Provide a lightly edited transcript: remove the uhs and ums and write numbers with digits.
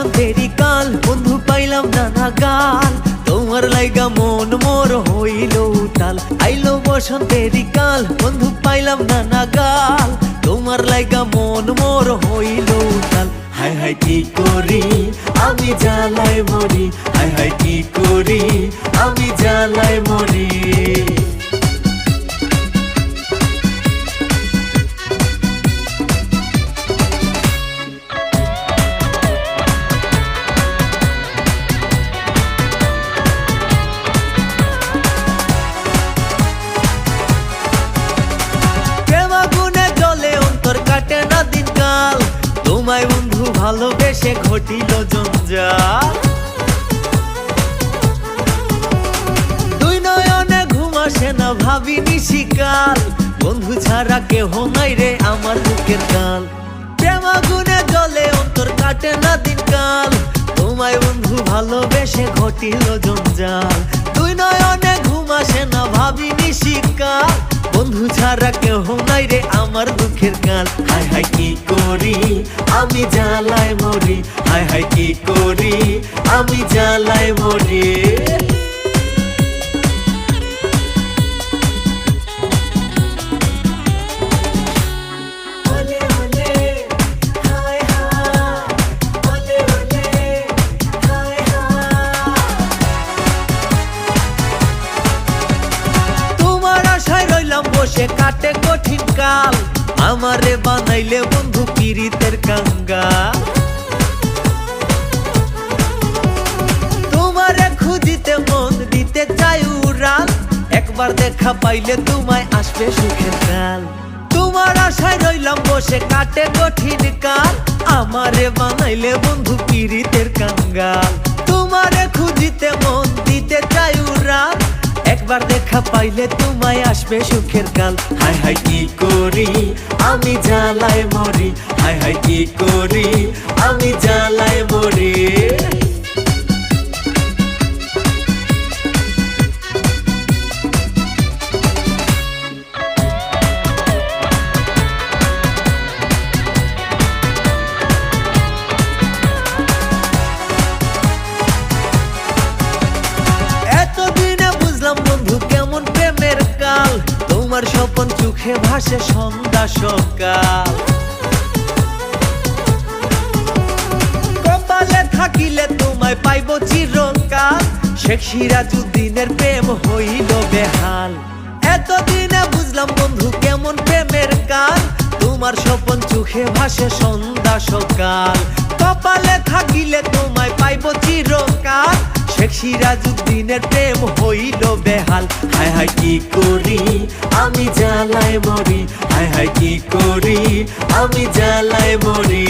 বসন্তেরই কাল বন্ধু পাইলাম না গাল তোমার লাইগা মন মোর হইল উতাল আইলো বসন্তেরই কাল বন্ধু পাইলাম না গাল তোমার লাইগা মন মোর হইল উতাল হায় হায় কি করি আমি জ্বালায় মরি হায় হায় কি করি আমি জ্বালায় মরি তোমায় বন্ধু ভালোবেসে ঘটিল জঞ্জাল দুই নয়নে ঘুম আসে না ভাবিনি শিকাল বন্ধু ছাড়া কেহ নাই রে আমার বুকের কাল প্রেম আগুনে জ্বলে অন্তর কাটে না দিনকাল তোমায় বন্ধু ভালোবেসে ঘটিল জঞ্জাল দুই নয়নে ঘুম আসে না ভাবিনি শিকাল বন্ধু ছাড়া কেহ নাই রে আমার দুঃখের কাল হায় হায় কি করি আমি জ্বালায় মরি হায় হায় কি করি আমি জ্বালায় মরি বসে কাটে কঠিন কাল আমারে বানাইলে বন্ধু পীড়িতের কাঙ্গাল তোমারে খুঁজিতে মন দিতে চাই উড়াল একবার দেখা পাইলে তোমায় আসবে সুখের কাল তোমার আশায় রইলাম বসে কাটে কঠিন কাল আমারে বানাইলে বন্ধু পীড়িতের কাঙ্গাল তোমারে খুঁজিতে মন দিতে চাই উড়াল একবার দেখা পাইলে তোমায় আসবে সুখের কাল হায় হায় কি করি আমি জ্বালায় মরি হায় হায় কি করি আমি জ্বালায় মরি বন্ধু কেমন প্রেমের কাল তোমার স্বপন চোখে ভাসে সন্ধ্যা সকাল কপালে থাকিলে তোমায় পাইব চিরকাল শেখ সিরাজউদ্দিনের প্রেম হইল বেহাল এতদিনে বুঝলাম বন্ধু কেমন প্রেমের কাল তোমার স্বপন চোখে ভাসে সন্ধ্যা সকাল কপালে থাকিলে তোমায় পাইব চিরকাল শেখ সিরাজউদ্দিনের প্রেম হইল বেহাল হায় হায় কি করি আমি জ্বালায় মরি হায় হায় কি করি আমি জ্বালায় মরি